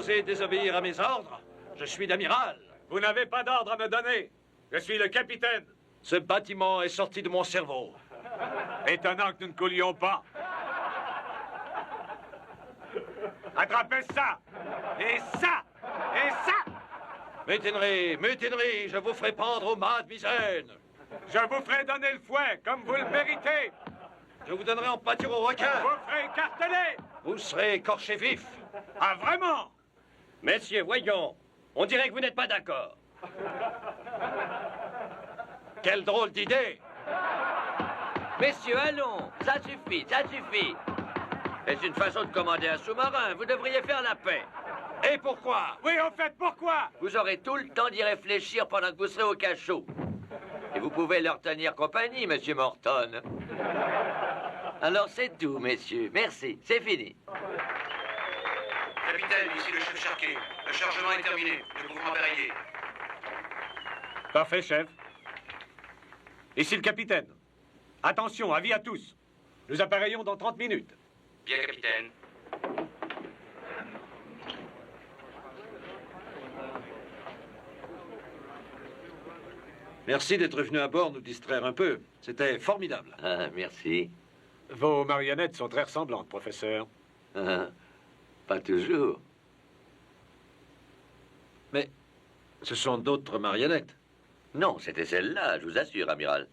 osez désobéir à mes ordres? Je suis l'amiral. Vous n'avez pas d'ordre à me donner. Je suis le capitaine. Ce bâtiment est sorti de mon cerveau. Étonnant que nous ne coulions pas. Attrapez ça! Et ça! Et ça! Mutinerie, je vous ferai pendre au mât de misaine. Je vous ferai donner le fouet, comme vous le méritez. Je vous donnerai en pâture au requin. Vous ferez écarteler. Vous serez écorché vif. Ah, vraiment? Messieurs, voyons. On dirait que vous n'êtes pas d'accord. Quelle drôle d'idée! Messieurs, allons. Ça suffit, ça suffit. C'est une façon de commander un sous-marin. Vous devriez faire la paix. Et pourquoi? Oui, en fait, pourquoi? Vous aurez tout le temps d'y réfléchir pendant que vous serez au cachot. Et vous pouvez leur tenir compagnie, monsieur Morton. Alors c'est tout, messieurs. Merci, c'est fini. Capitaine, ici le chef Charquet. Le chargement est terminé. Nous pouvons appareiller. Parfait, chef. Ici le capitaine. Attention, avis à tous. Nous appareillons dans 30 minutes. Bien, capitaine. Merci d'être venu à bord nous distraire un peu. C'était formidable. Ah, merci. Vos marionnettes sont très ressemblantes, professeur. Ah, pas toujours. Mais ce sont d'autres marionnettes. Non, c'était celle-là, je vous assure, amiral.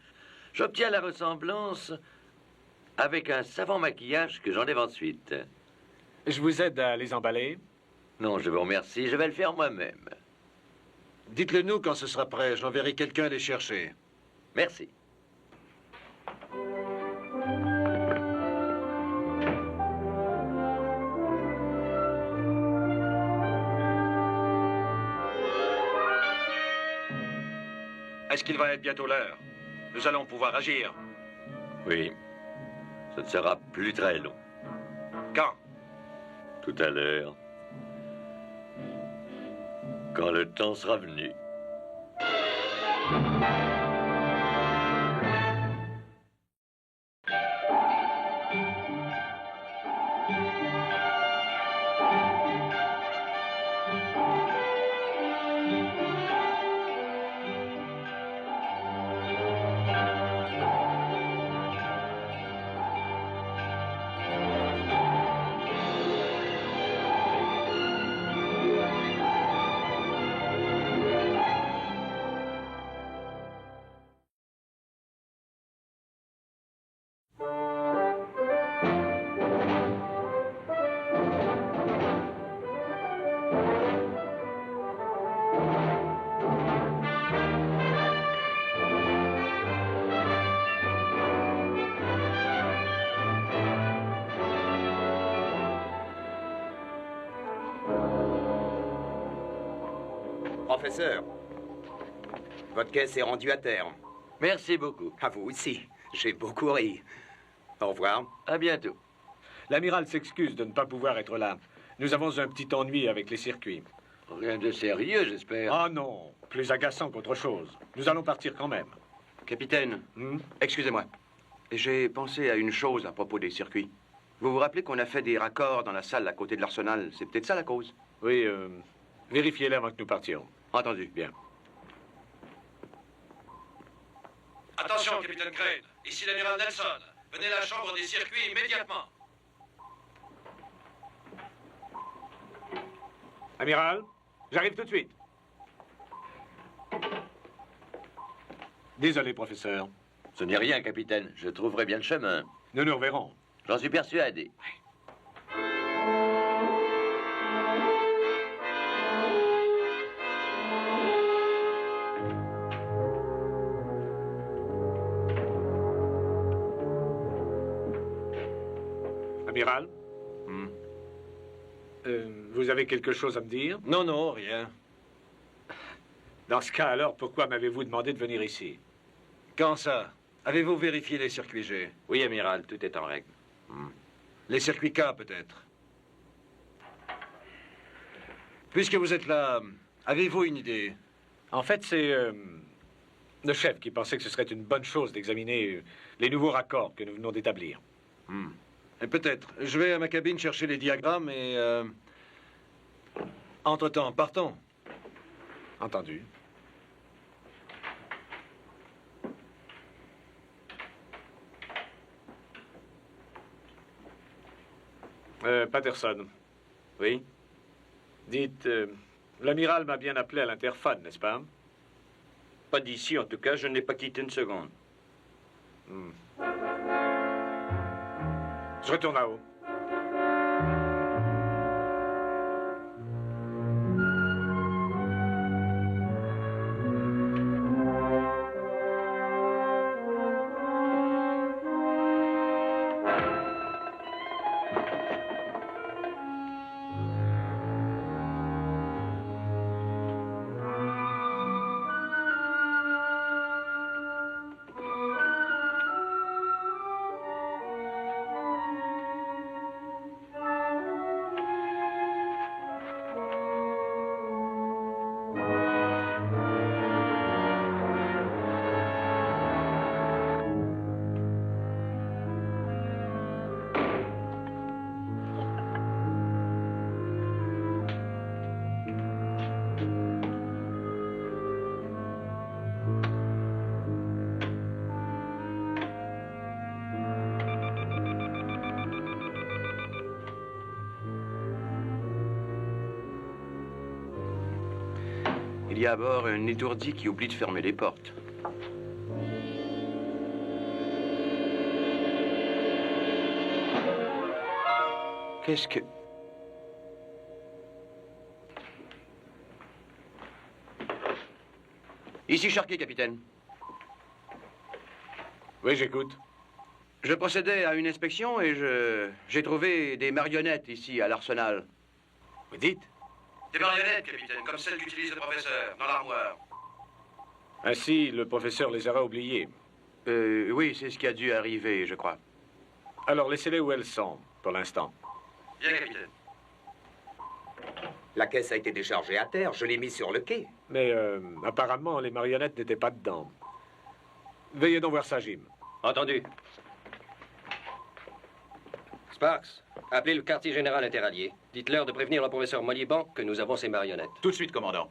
J'obtiens la ressemblance avec un savant maquillage que j'enlève ensuite. Je vous aide à les emballer. Non, je vous remercie, je vais le faire moi-même. Dites-le nous quand ce sera prêt. J'enverrai quelqu'un les chercher. Merci. Est-ce qu'il va être bientôt l'heure? Nous allons pouvoir agir. Oui. Ce ne sera plus très long. Quand? Tout à l'heure. Quand le temps sera venu. Professeur, votre caisse est rendue à terme. Merci beaucoup. À vous aussi. J'ai beaucoup ri. Au revoir. À bientôt. L'amiral s'excuse de ne pas pouvoir être là. Nous avons un petit ennui avec les circuits. Rien de sérieux, j'espère. Ah non, plus agaçant qu'autre chose. Nous allons partir quand même. Capitaine, excusez-moi. J'ai pensé à une chose à propos des circuits. Vous vous rappelez qu'on a fait des raccords dans la salle à côté de l'arsenal? C'est peut-être ça la cause? Oui, vérifiez-les avant que nous partions. Entendu. Bien. Attention, capitaine Crane. Ici l'amiral Nelson. Venez à la chambre des circuits immédiatement. Amiral, j'arrive tout de suite. Désolé, professeur. Ce n'est rien, capitaine. Je trouverai bien le chemin. Nous nous reverrons. J'en suis persuadé. Amiral? Vous avez quelque chose à me dire? Non, non, rien. Dans ce cas, alors, pourquoi m'avez-vous demandé de venir ici? Quand ça? Avez-vous vérifié les circuits G? Oui, amiral, tout est en règle. Les circuits K, peut-être? Puisque vous êtes là, avez-vous une idée? En fait, c'est le chef qui pensait que ce serait une bonne chose d'examiner les nouveaux raccords que nous venons d'établir. Et peut-être. Je vais à ma cabine chercher les diagrammes et... Entre-temps, partons. Entendu. Patterson. Oui? Dites, l'amiral m'a bien appelé à l'interphone, n'est-ce pas? Pas d'ici, en tout cas, je ne l'ai pas quitté une seconde. Je retourne là-haut. Il y a à bord un étourdi qui oublie de fermer les portes. Qu'est-ce que... Ici Charquet, capitaine. Oui, j'écoute. Je procédais à une inspection et j'ai trouvé des marionnettes ici à l'arsenal. Vous dites? Des marionnettes, capitaine, comme celles qu'utilise le professeur, dans l'armoire. Ainsi, le professeur les aura oubliées. Oui, c'est ce qui a dû arriver, je crois. Alors, laissez-les où elles sont, pour l'instant. Bien, capitaine. La caisse a été déchargée à terre, je l'ai mise sur le quai. Mais, apparemment, les marionnettes n'étaient pas dedans. Veuillez donc voir ça, Jim. Entendu. Sparks, appelez le quartier général interallié. Dites-leur de prévenir le professeur Moliban que nous avons ces marionnettes. Tout de suite, commandant.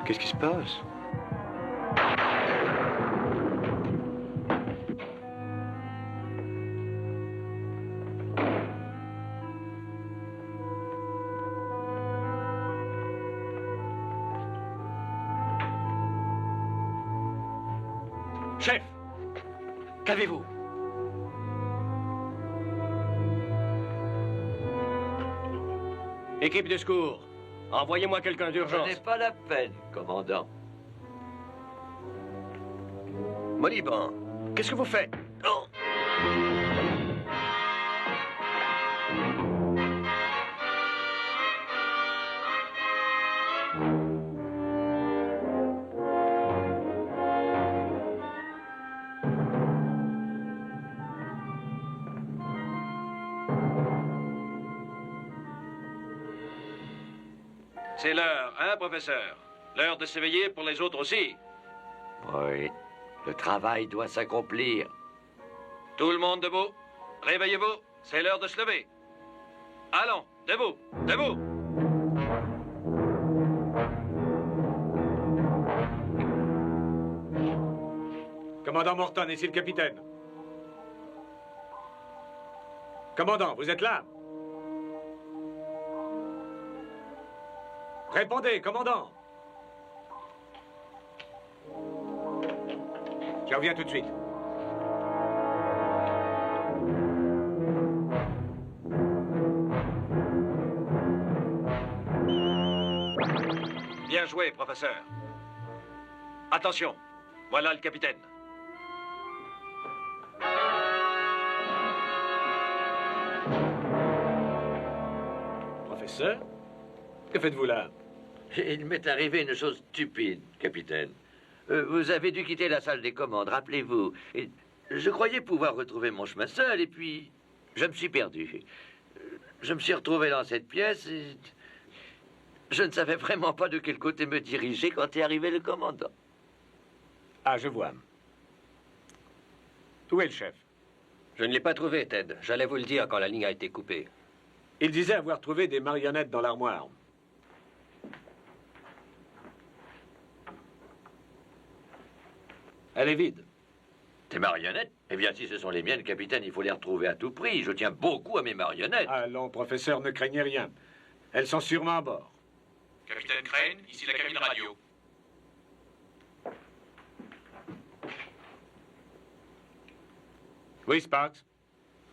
Qu'est-ce qui se passe? Chef! Qu'avez-vous? Équipe de secours, envoyez-moi quelqu'un Ce d'urgence. n'est pas la peine, commandant. Moliban, qu'est-ce que vous faites? Oh! C'est l'heure, hein, professeur? L'heure de s'éveiller pour les autres aussi. Oui, le travail doit s'accomplir. Tout le monde debout. Réveillez-vous. C'est l'heure de se lever. Allons, debout, debout. Commandant Morton, ici le capitaine. Commandant, vous êtes là? Répondez, commandant. Je reviens tout de suite. Bien joué, professeur. Attention, voilà le capitaine. Professeur? Que faites-vous là? Il m'est arrivé une chose stupide, capitaine. Vous avez dû quitter la salle des commandes, rappelez-vous. Et je croyais pouvoir retrouver mon chemin seul, et puis je me suis perdu. Je me suis retrouvé dans cette pièce, et Je ne savais vraiment pas de quel côté me diriger quand est arrivé le commandant. Ah, je vois. Où est le chef? Je ne l'ai pas trouvé, Ted. J'allais vous le dire quand la ligne a été coupée. Il disait avoir trouvé des marionnettes dans l'armoire. Elle est vide. Tes marionnettes? Eh bien, si ce sont les miennes, capitaine, il faut les retrouver à tout prix. Je tiens beaucoup à mes marionnettes. Allons, professeur, ne craignez rien. Elles sont sûrement à bord. Capitaine Crane, ici la cabine radio. Oui, Sparks?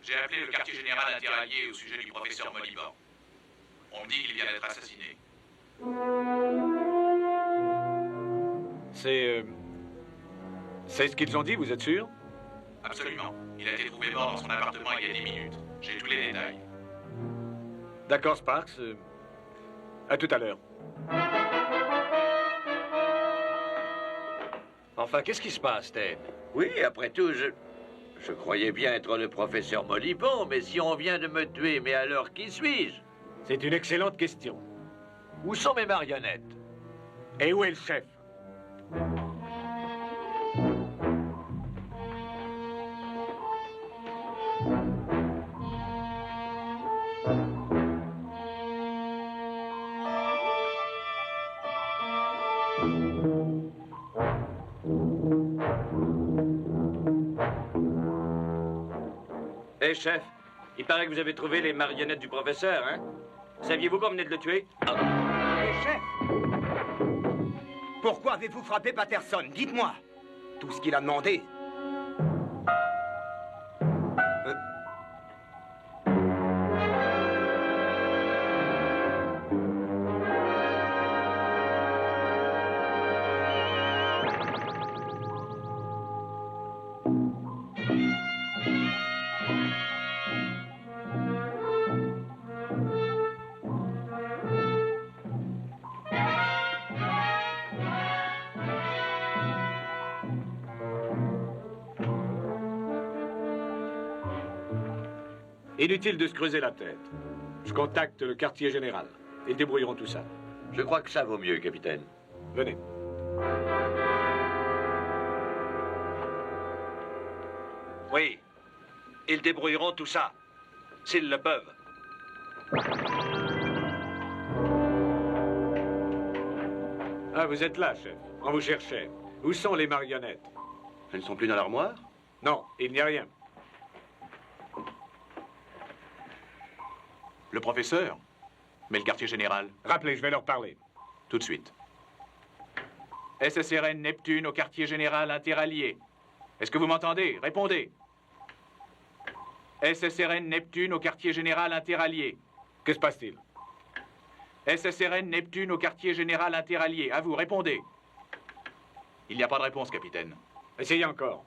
J'ai appelé le quartier général interallié au sujet du professeur Moliban. On me dit qu'il vient d'être assassiné. C'est ce qu'ils ont dit, vous êtes sûr? Absolument. Il a été trouvé mort dans son appartement il y a 10 minutes. J'ai tous les détails. D'accord, Sparks. À tout à l'heure. Enfin, qu'est-ce qui se passe, Ted? Oui, après tout, je croyais bien être le professeur Moliban, mais si on vient de me tuer, mais alors qui suis-je? C'est une excellente question. Où sont mes marionnettes? Et où est le chef? Hé, chef, il paraît que vous avez trouvé les marionnettes du professeur, hein? Saviez-vous qu'on venait de le tuer? Chef! Pourquoi avez-vous frappé Patterson? Dites-moi. Tout ce qu'il a demandé. Inutile de se creuser la tête. Je contacte le quartier général. Ils débrouilleront tout ça. Je crois que ça vaut mieux, capitaine. Venez. Oui. Ils débrouilleront tout ça. S'ils le peuvent. Ah, vous êtes là, chef. On vous cherchait. Où sont les marionnettes? Elles ne sont plus dans l'armoire? Non, il n'y a rien. Le professeur? Mais le quartier général? Rappelez, je vais leur parler. Tout de suite. SSRN Neptune au quartier général interallié. Est-ce que vous m'entendez? Répondez. SSRN Neptune au quartier général interallié. Que se passe-t-il? SSRN Neptune au quartier général interallié. À vous, répondez. Il n'y a pas de réponse, capitaine. Essayez encore.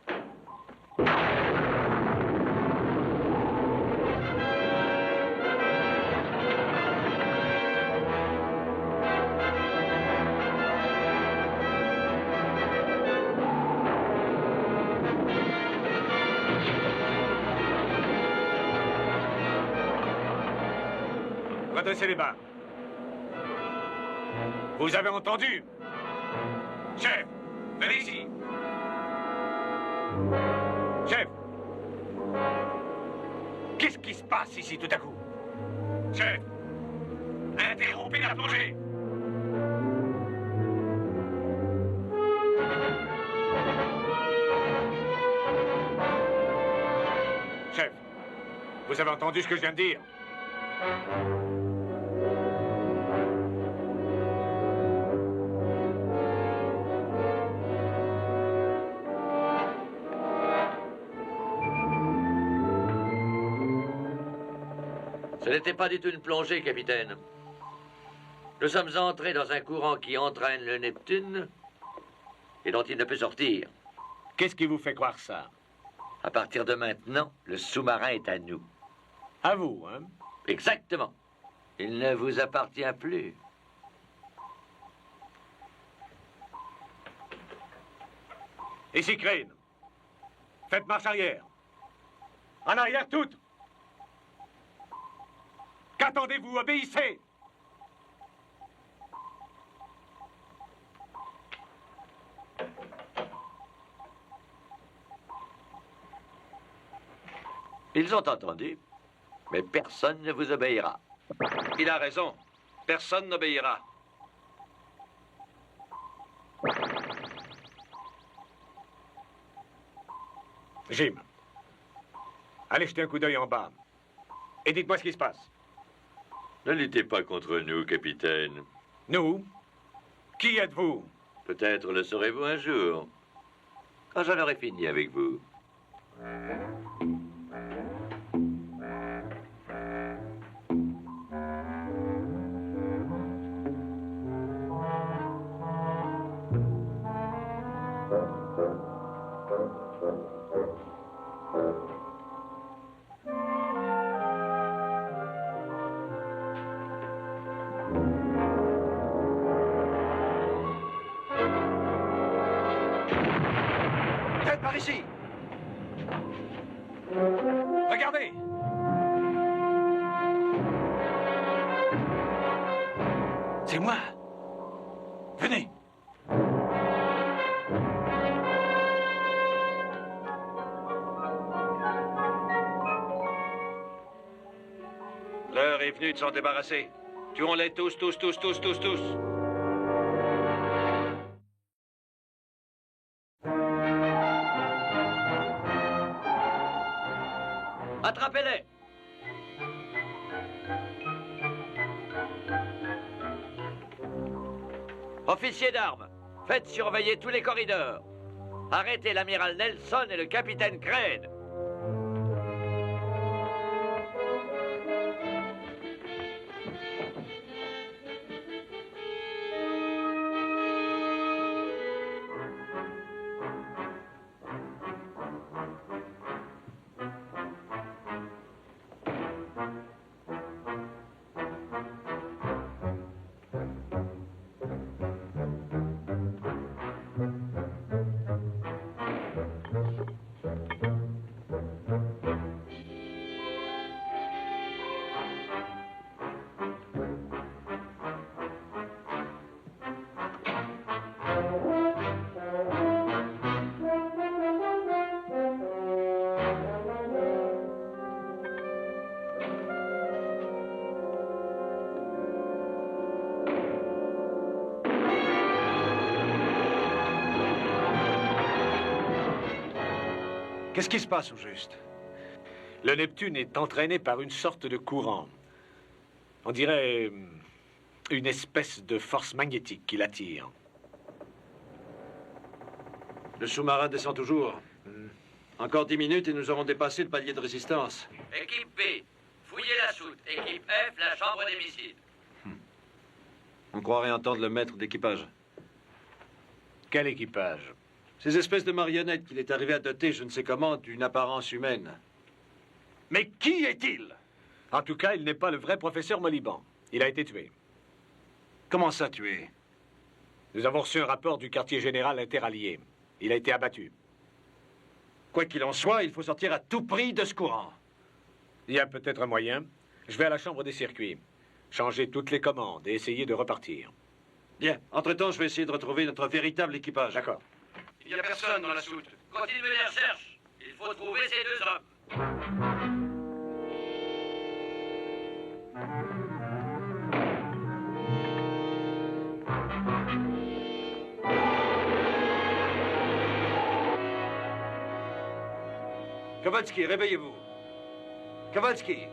Redressez les barres. Vous avez entendu? Chef, venez ici. Chef. Qu'est-ce qui se passe ici tout à coup? Chef, interrompez la plongée. Chef, vous avez entendu ce que je viens de dire? Ce n'était pas du tout une plongée, capitaine. Nous sommes entrés dans un courant qui entraîne le Neptune et dont il ne peut sortir. Qu'est-ce qui vous fait croire ça? À partir de maintenant, le sous-marin est à nous. À vous, hein? Exactement. Il ne vous appartient plus. Ici, Crane. Faites marche arrière. En arrière, toutes. Qu'attendez-vous? Obéissez. Ils ont entendu, mais personne ne vous obéira. Il a raison. Personne n'obéira. Jim, allez jeter un coup d'œil en bas. Et dites-moi ce qui se passe. Ne luttez pas contre nous, capitaine. Nous? Qui êtes-vous? Peut-être le saurez-vous un jour, quand j'en aurai fini avec vous. Faites par ici! Regardez! C'est moi. Venez. L'heure est venue de s'en débarrasser. Tuons-les tous, tous, tous, tous, tous, tous. Attrapez-les! Officiers d'armes, faites surveiller tous les corridors. Arrêtez l'amiral Nelson et le capitaine Crane. Qu'est-ce qui se passe au juste? Le Neptune est entraîné par une sorte de courant. On dirait une espèce de force magnétique qui l'attire. Le sous-marin descend toujours. Encore 10 minutes et nous aurons dépassé le palier de résistance. Équipe B, fouillez la soute. Équipe F, la chambre des missiles. On croirait entendre le maître d'équipage. Quel équipage? Ces espèces de marionnettes qu'il est arrivé à doter, je ne sais comment, d'une apparence humaine. Mais qui est-il? En tout cas, il n'est pas le vrai professeur Moliban. Il a été tué. Comment ça, tué? Nous avons reçu un rapport du quartier général interallié. Il a été abattu. Quoi qu'il en soit, il faut sortir à tout prix de ce courant. Il y a peut-être un moyen. Je vais à la chambre des circuits. Changer toutes les commandes et essayer de repartir. Bien. Entre-temps, je vais essayer de retrouver notre véritable équipage. D'accord. Il n'y a personne dans la soute. Continuez les recherches. Il faut trouver ces deux hommes. Kowalski, réveillez-vous. Kowalski.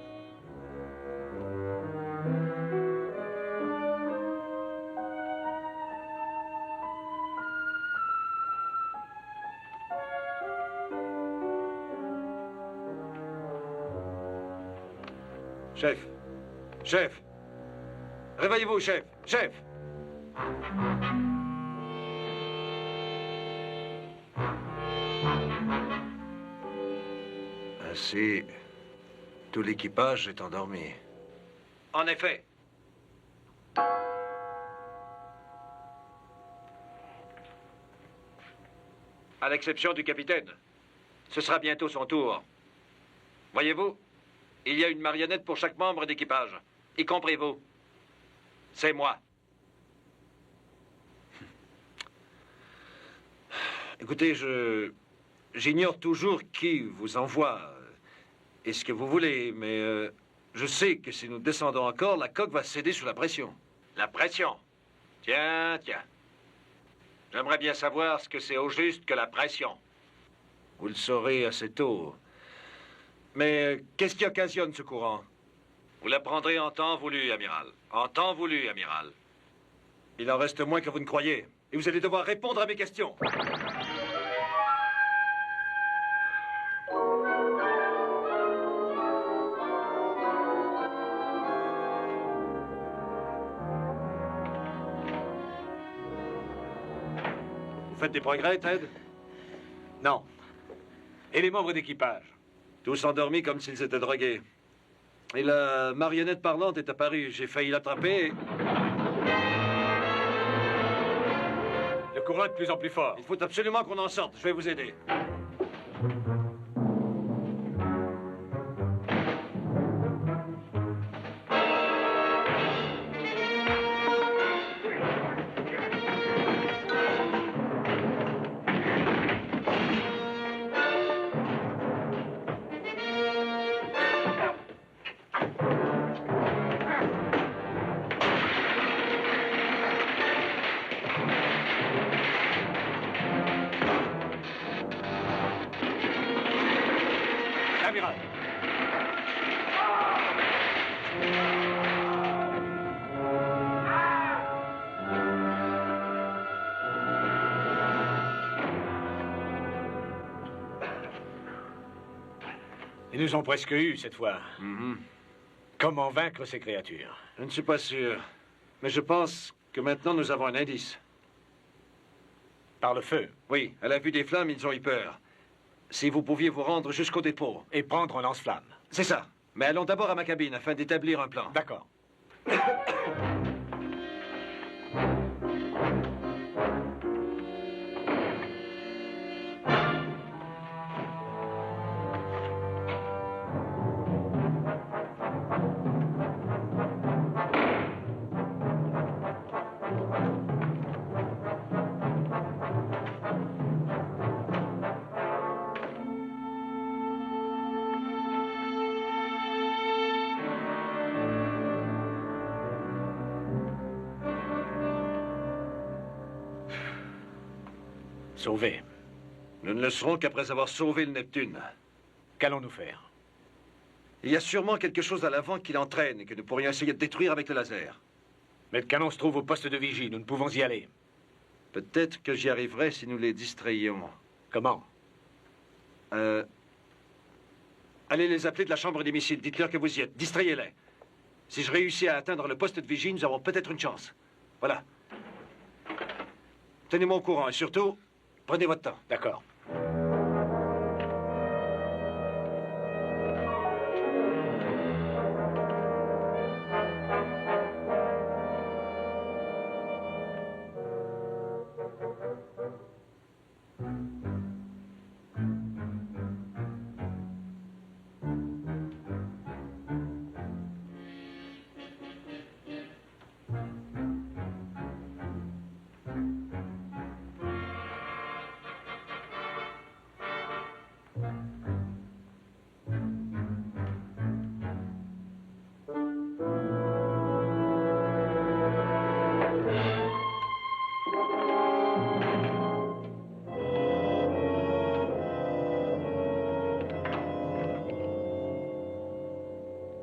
Chef. Chef. Réveillez-vous, chef. Chef. Ainsi, tout l'équipage est endormi. En effet. À l'exception du capitaine. Ce sera bientôt son tour. Voyez-vous, il y a une marionnette pour chaque membre d'équipage, y compris vous. C'est moi. Écoutez, j'ignore toujours qui vous envoie. et ce que vous voulez, mais je sais que si nous descendons encore, la coque va céder sous la pression. La pression. Tiens, tiens. J'aimerais bien savoir ce que c'est au juste que la pression. Vous le saurez assez tôt. Mais qu'est-ce qui occasionne ce courant? Vous l'apprendrez en temps voulu, amiral. En temps voulu, amiral. Il en reste moins que vous ne croyez. Et vous allez devoir répondre à mes questions. Vous faites des progrès, Ted? Non. Et les membres d'équipage? Tous endormis comme s'ils étaient drogués. Et la marionnette parlante est apparue. J'ai failli l'attraper. Le courant est de plus en plus fort. Il faut absolument qu'on en sorte. Je vais vous aider. L'amiral. Ils nous ont presque eu cette fois. Comment vaincre ces créatures? Je ne suis pas sûr. Mais je pense que maintenant nous avons un indice. Par le feu. Oui, à la vue des flammes, ils ont eu peur. Si vous pouviez vous rendre jusqu'au dépôt. Et prendre un lance-flamme. C'est ça. Mais allons d'abord à ma cabine afin d'établir un plan. D'accord. Sauvé. Nous ne le serons qu'après avoir sauvé le Neptune. Qu'allons-nous faire? Il y a sûrement quelque chose à l'avant qui l'entraîne et que nous pourrions essayer de détruire avec le laser. Mais le canon se trouve au poste de vigie. Nous ne pouvons y aller. Peut-être que j'y arriverai si nous les distrayions. Comment? Allez les appeler de la chambre des missiles. Dites-leur que vous y êtes. Distrayez-les. Si je réussis à atteindre le poste de vigie, nous avons peut-être une chance. Voilà. Tenez-moi au courant et surtout, prenez votre temps. D'accord.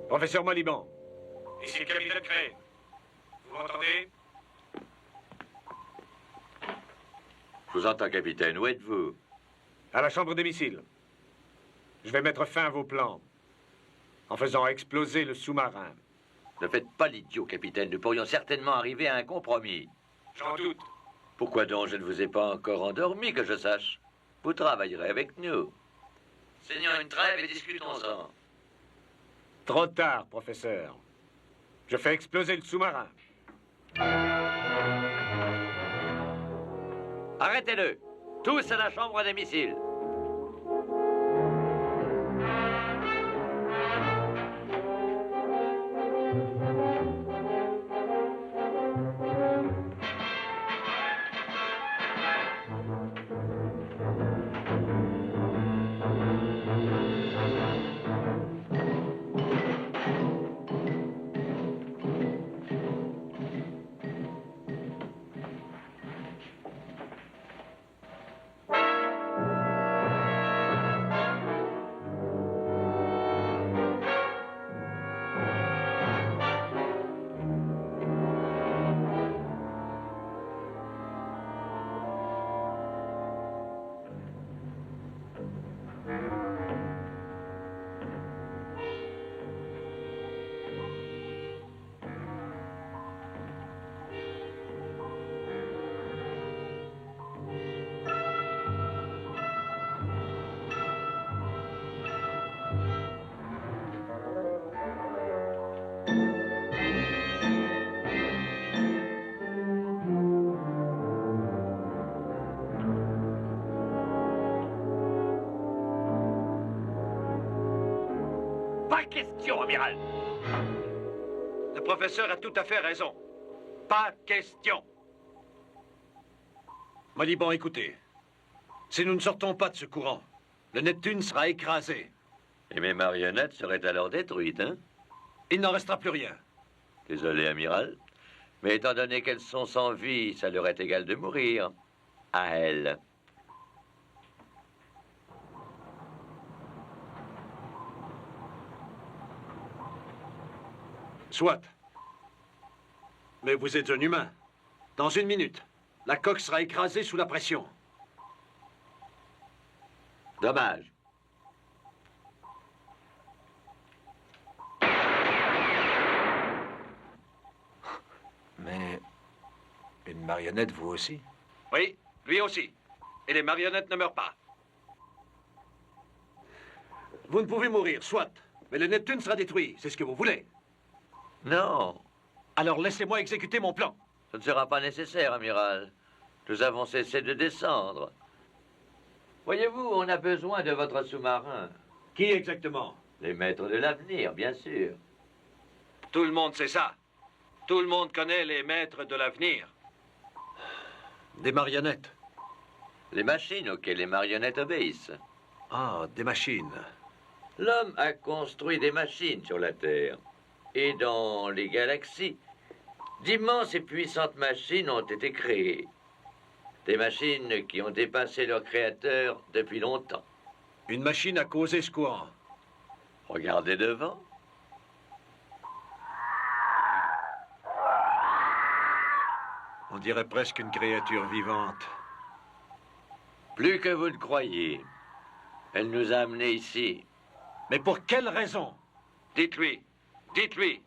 Professeur Maliban. Ici le capitaine Crane. Vous m'entendez? Je vous entends, capitaine. Où êtes-vous? À la chambre des missiles. Je vais mettre fin à vos plans en faisant exploser le sous-marin. Ne faites pas l'idiot, capitaine. Nous pourrions certainement arriver à un compromis. J'en doute. Pourquoi donc je ne vous ai pas encore endormi, que je sache? Vous travaillerez avec nous. Seigneur une trêve et discutons-en. Trop tard, professeur. Je fais exploser le sous-marin. Arrêtez-le. Tous à la chambre des missiles. question, amiral. Le professeur a tout à fait raison. Pas question. Maliban, écoutez. Si nous ne sortons pas de ce courant, le Neptune sera écrasé. Et mes marionnettes seraient alors détruites, hein? Il n'en restera plus rien. Désolé, amiral. Mais étant donné qu'elles sont sans vie, ça leur est égal de mourir. À elles. Soit. Mais vous êtes un humain. Dans 1 minute, la coque sera écrasée sous la pression. Dommage. Mais une marionnette, vous aussi? Oui, lui aussi. Et les marionnettes ne meurent pas. Vous ne pouvez mourir, soit. Mais le Neptune sera détruit. C'est ce que vous voulez. Non, Alors laissez-moi exécuter mon plan. ce ne sera pas nécessaire, amiral. Nous avons cessé de descendre. Voyez-vous, on a besoin de votre sous-marin. Qui exactement? Les maîtres de l'avenir, bien sûr. Tout le monde sait ça. Tout le monde connaît les maîtres de l'avenir. Des marionnettes. Les machines auxquelles les marionnettes obéissent. Ah, des machines. L'homme a construit des machines sur la Terre. Et dans les galaxies, d'immenses et puissantes machines ont été créées. Des machines qui ont dépassé leur créateur depuis longtemps. Une machine a causé ce courant. Regardez devant. On dirait presque une créature vivante. Plus que vous ne croyez. Elle nous a amenés ici. Mais pour quelle raison? Dites-lui. Dites-lui.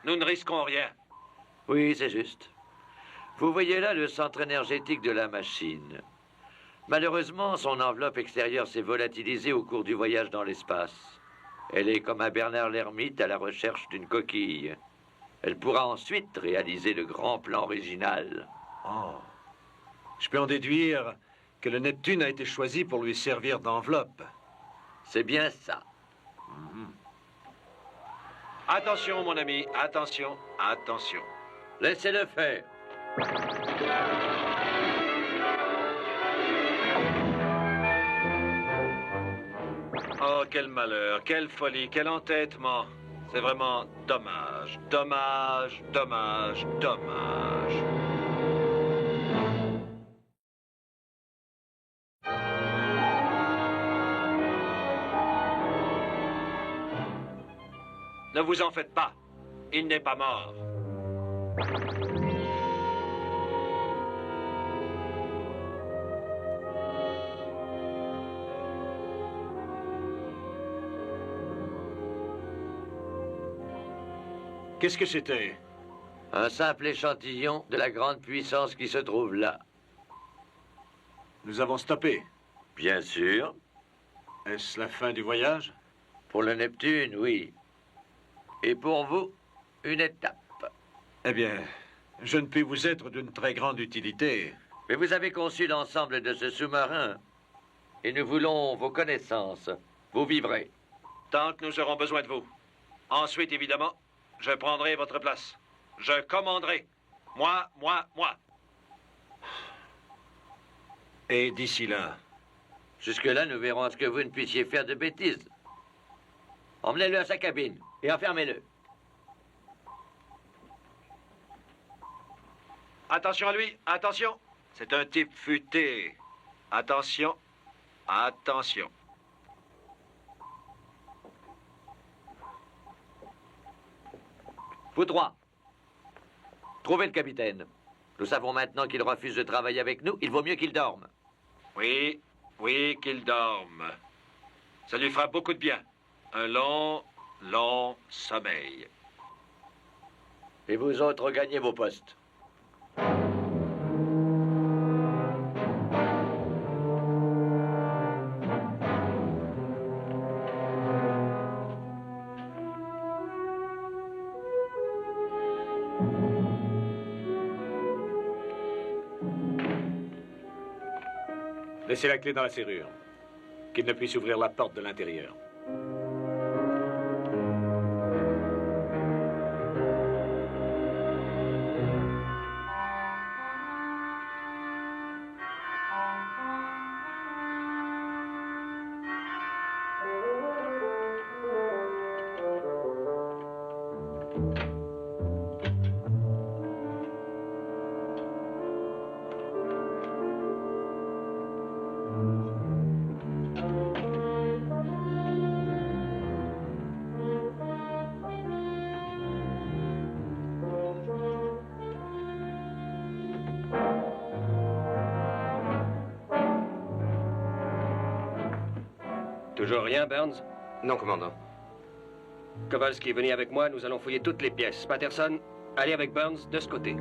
Nous ne risquons rien. Oui, c'est juste. Vous voyez là le centre énergétique de la machine. Malheureusement, son enveloppe extérieure s'est volatilisée au cours du voyage dans l'espace. Elle est comme un Bernard l'ermite à la recherche d'une coquille. Elle pourra ensuite réaliser le grand plan original. Oh. Je peux en déduire que le Neptune a été choisi pour lui servir d'enveloppe. C'est bien ça. Attention, mon ami. Attention. Attention. Laissez-le faire. Oh, quel malheur, quelle folie, quel entêtement. C'est vraiment dommage, dommage, dommage, dommage. Ne vous en faites pas. Il n'est pas mort. Qu'est-ce que c'était? Un simple échantillon de la grande puissance qui se trouve là. Nous avons stoppé. Bien sûr. Est-ce la fin du voyage? Pour le Neptune, oui. Et pour vous, une étape. Eh bien, je ne puis vous être d'une très grande utilité. Mais vous avez conçu l'ensemble de ce sous-marin. Et nous voulons vos connaissances. Vous vivrez. Tant que nous aurons besoin de vous. Ensuite, évidemment, je prendrai votre place. Je commanderai. Moi. Et d'ici là? Jusque-là, nous verrons à ce que vous ne puissiez faire de bêtises. Emmenez-le à sa cabine et enfermez-le. Attention à lui, attention. C'est un type futé. Attention, attention. Vous trois, trouvez le capitaine. Nous savons maintenant qu'il refuse de travailler avec nous. Il vaut mieux qu'il dorme. Oui, qu'il dorme. Ça lui fera beaucoup de bien. Un long, long sommeil. Et vous autres, regagnez vos postes. Laissez la clé dans la serrure. Qu'il ne puisse ouvrir la porte de l'intérieur. Toujours rien, Burns? Non, commandant. Kowalski, venez avec moi, nous allons fouiller toutes les pièces. Patterson, allez avec Burns de ce côté.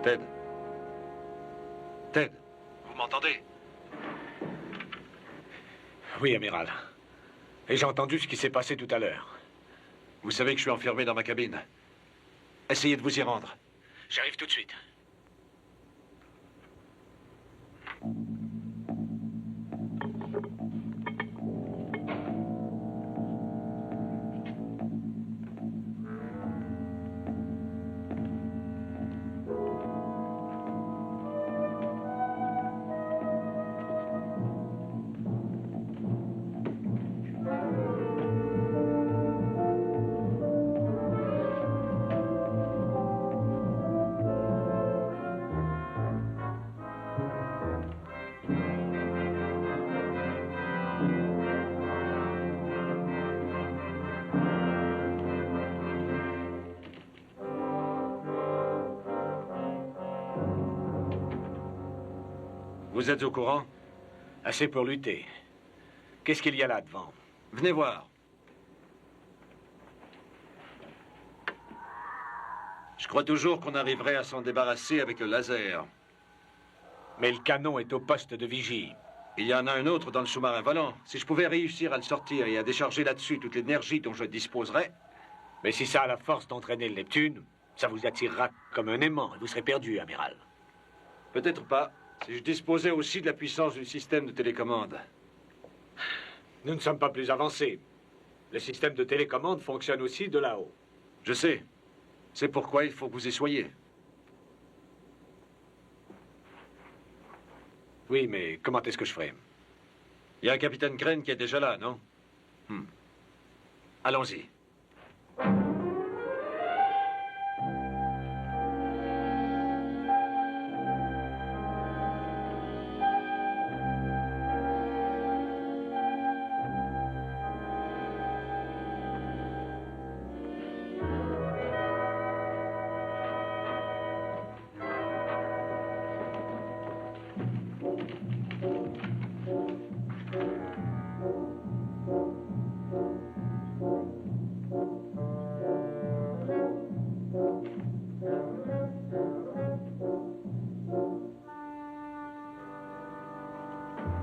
Ted. Ted, vous m'entendez? Oui, amiral. Et j'ai entendu ce qui s'est passé tout à l'heure. Vous savez que je suis enfermé dans ma cabine. Essayez de vous y rendre. J'arrive tout de suite. Vous êtes au courant? Assez pour lutter. Qu'est-ce qu'il y a là devant? Venez voir. Je crois toujours qu'on arriverait à s'en débarrasser avec le laser. Mais le canon est au poste de vigie. Il y en a un autre dans le sous-marin volant. Si je pouvais réussir à le sortir et à décharger là-dessus toute l'énergie dont je disposerais... Mais si ça a la force d'entraîner le Neptune, ça vous attirera comme un aimant et vous serez perdu, amiral. Peut-être pas. Si je disposais aussi de la puissance du système de télécommande. Nous ne sommes pas plus avancés. Le système de télécommande fonctionne aussi de là-haut. Je sais. C'est pourquoi il faut que vous y soyez. Oui, mais comment est-ce que je ferai? Il y a un capitaine Crane qui est déjà là, non? Allons-y.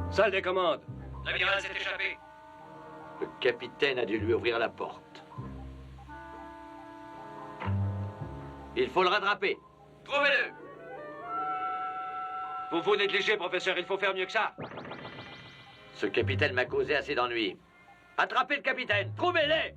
Salle des commandes. L'amiral s'est échappé. Le capitaine a dû lui ouvrir la porte. Il faut le rattraper. Trouvez-le. Vous vous négligez, professeur. Il faut faire mieux que ça. Ce capitaine m'a causé assez d'ennuis. Attrapez le capitaine. Trouvez-les.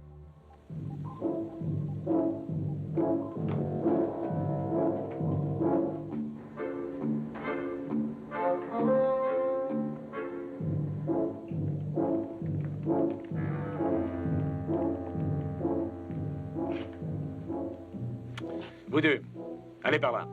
Vous deux, allez par là.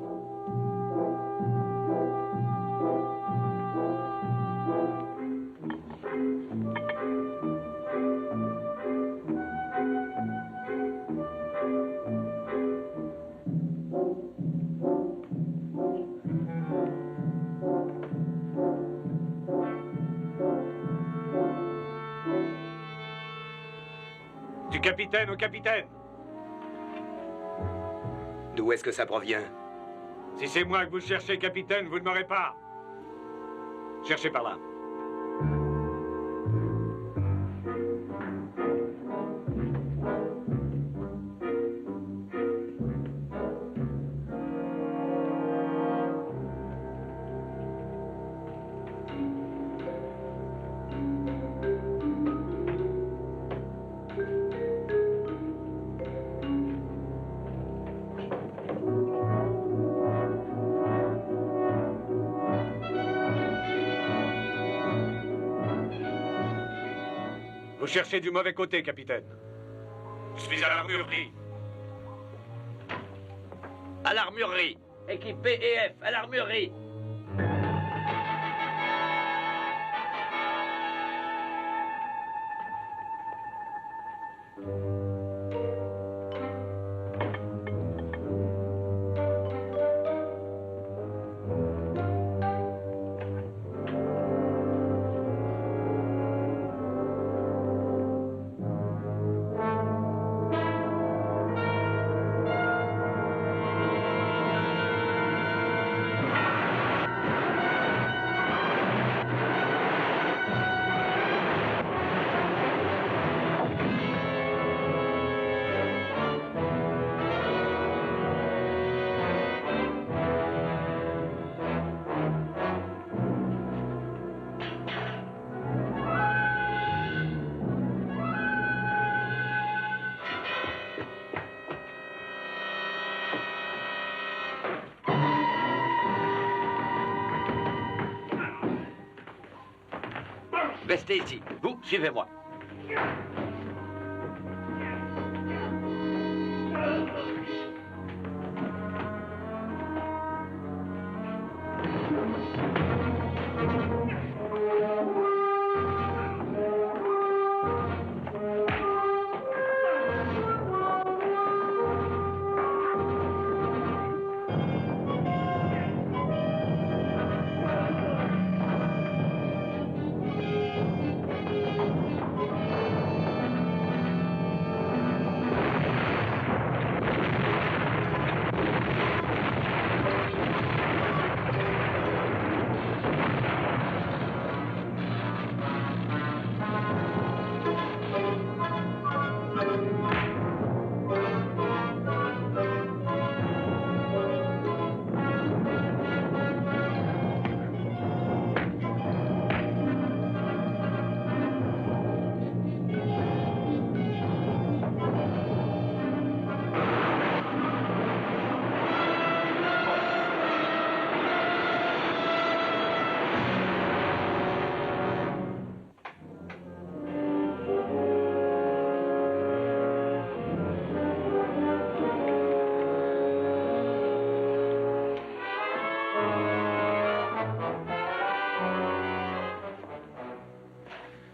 Du capitaine au capitaine. D'où est-ce que ça provient? Si c'est moi que vous cherchez, capitaine, vous ne m'aurez pas. Cherchez par là. Vous cherchez du mauvais côté, capitaine. Je suis à l'armurerie. À l'armurerie. Équipe P et F, à l'armurerie. Restez ici. Vous, suivez-moi.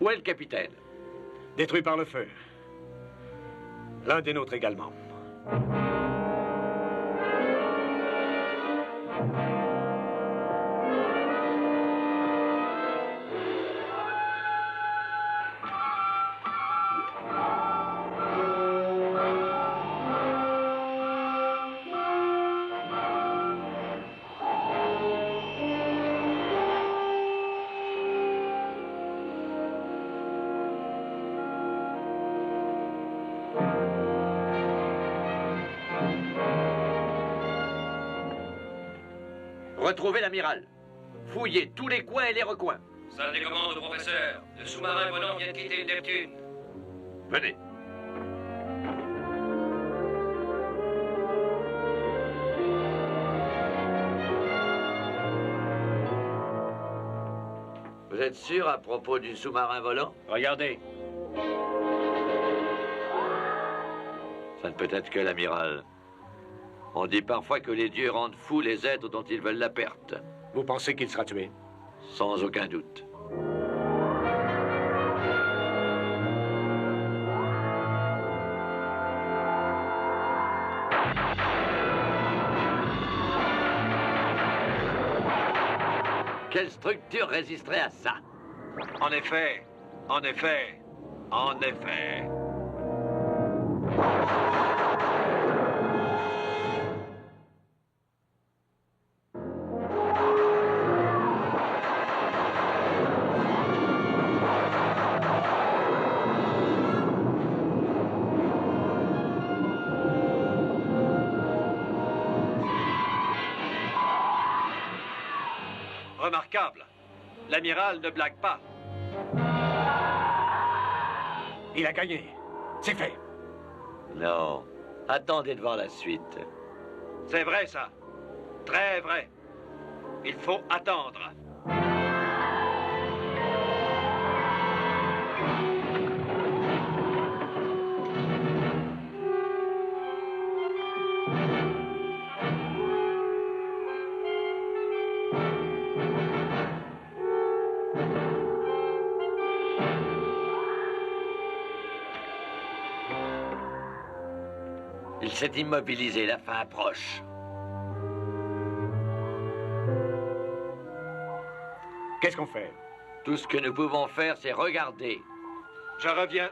Où est le capitaine? Détruit par le feu. L'un des nôtres également. Retrouvez l'amiral. Fouillez tous les coins et les recoins. Salle des commandes au professeur. Le sous-marin volant vient de quitter le Neptune. Venez. Vous êtes sûr à propos du sous-marin volant? Regardez. Ça ne peut être que l'amiral. On dit parfois que les dieux rendent fous les êtres dont ils veulent la perte. Vous pensez qu'il sera tué? Sans aucun doute. Quelle structure résisterait à ça? En effet, en effet, en effet. Remarquable. L'amiral ne blague pas. Il a gagné. C'est fait. Non. Attendez de voir la suite. C'est vrai, ça. Très vrai. Il faut attendre. Il s'est immobilisé, la fin approche. Qu'est-ce qu'on fait? Tout ce que nous pouvons faire, c'est regarder. Je reviens.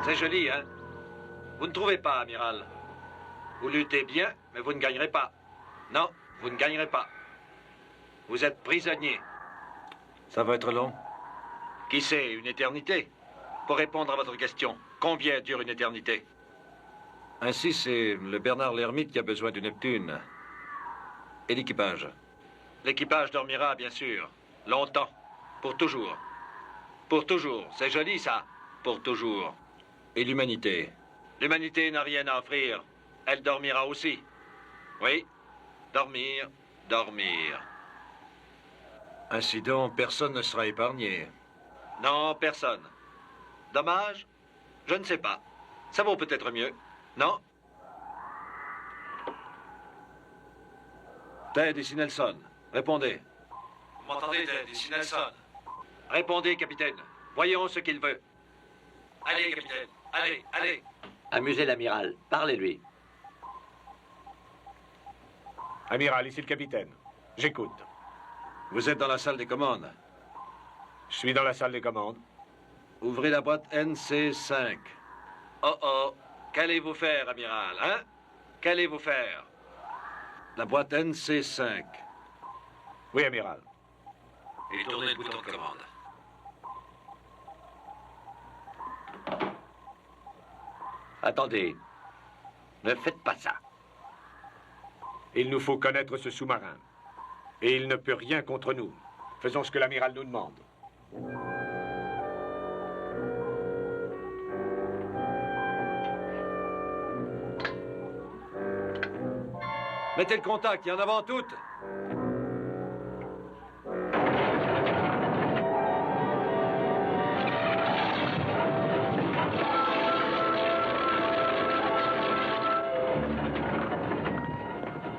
C'est joli, hein? Vous ne trouvez pas, amiral? Vous luttez bien, mais vous ne gagnerez pas. Non, vous ne gagnerez pas. Vous êtes prisonnier. Ça va être long. Qui sait, une éternité? Pour répondre à votre question, combien dure une éternité? Ainsi, c'est le Bernard l'Ermite qui a besoin du Neptune. Et l'équipage? L'équipage dormira, bien sûr. Longtemps. Pour toujours. Pour toujours. C'est joli, ça. Pour toujours. Et l'humanité? L'humanité n'a rien à offrir. Elle dormira aussi. Oui. Dormir, dormir. Ainsi donc, personne ne sera épargné. Non, personne. Dommage? Je ne sais pas. Ça vaut peut-être mieux. Non? Ted, ici Nelson. Répondez. Vous m'entendez, Ted? Ici Nelson. Répondez, capitaine. Voyons ce qu'il veut. Allez, capitaine. Allez, allez. Amusez l'amiral. Parlez-lui. Amiral, ici le capitaine. J'écoute. Vous êtes dans la salle des commandes. Je suis dans la salle des commandes. Ouvrez la boîte NC5. Oh oh. Qu'allez-vous faire, amiral, hein? Qu'allez-vous faire? La boîte NC5. Oui, amiral. Et tournez le bouton de commande. Attendez. Ne faites pas ça. Il nous faut connaître ce sous-marin. Et il ne peut rien contre nous. Faisons ce que l'amiral nous demande. Mettez le contact, et en avant toutes.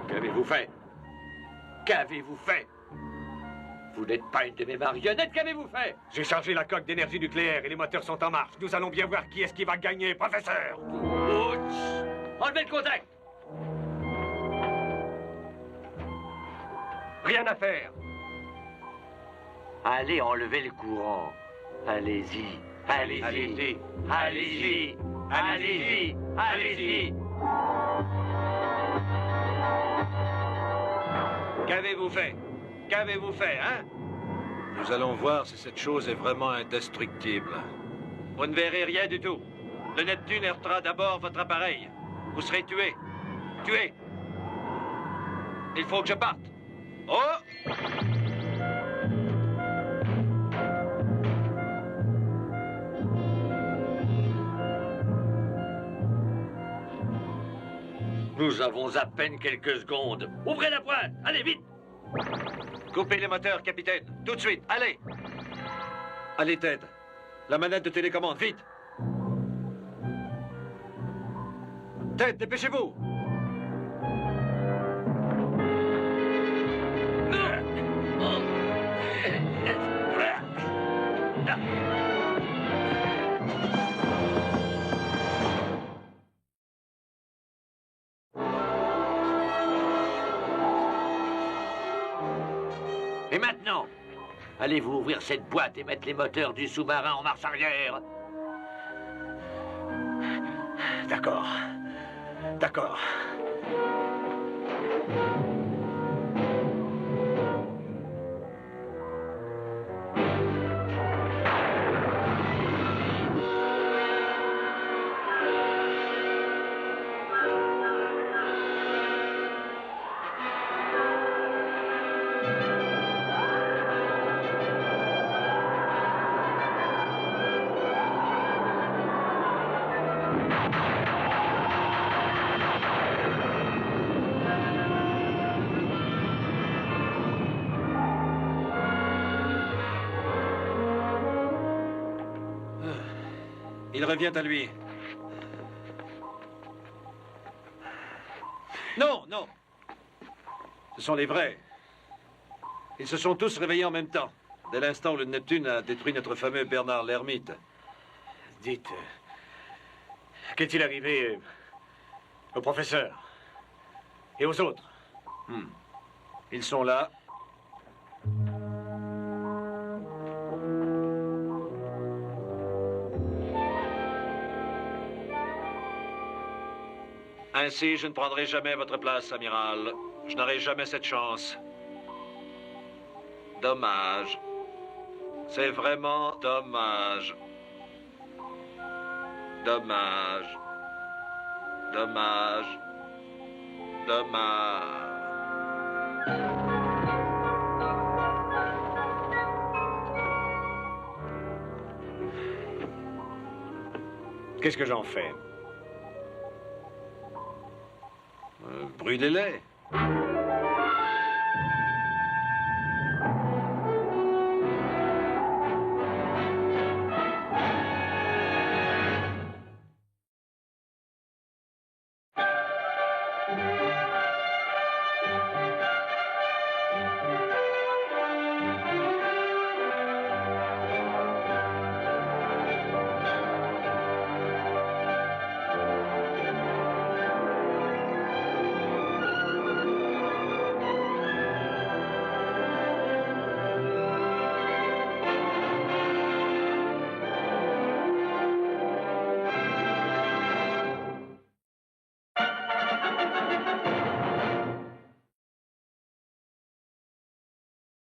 Qu'avez-vous fait? Qu'avez-vous fait? Vous n'êtes pas une de mes marionnettes, qu'avez-vous fait? J'ai chargé la coque d'énergie nucléaire et les moteurs sont en marche. Nous allons bien voir qui est-ce qui va gagner, professeur. Ouch! Enlevez le contact! Rien à faire. Allez enlever le courant. Allez-y. Allez-y. Allez-y. Allez-y. Allez-y. Allez-y. Qu'avez-vous fait? Qu'avez-vous fait, hein? Nous allons voir si cette chose est vraiment indestructible. Vous ne verrez rien du tout. Le Neptune heurtera d'abord votre appareil. Vous serez tué. Tué. Il faut que je parte. Oh! Nous avons à peine quelques secondes. Ouvrez la pointe! Allez, vite! Coupez les moteurs, capitaine. Tout de suite. Allez! Allez, Ted. La manette de télécommande, vite! Ted, dépêchez-vous! Et maintenant, allez-vous ouvrir cette boîte et mettre les moteurs du sous-marin en marche arrière? D'accord. D'accord. Il revient à lui. Non, non. Ce sont les vrais. Ils se sont tous réveillés en même temps, dès l'instant où le Neptune a détruit notre fameux Bernard l'Ermite. Dites, qu'est-il arrivé au professeur et aux autres? Ils sont là. Ainsi, je ne prendrai jamais votre place, amiral. Je n'aurai jamais cette chance. Dommage. C'est vraiment dommage. Dommage. Dommage. Dommage. Qu'est-ce que j'en fais? Brûlez-les.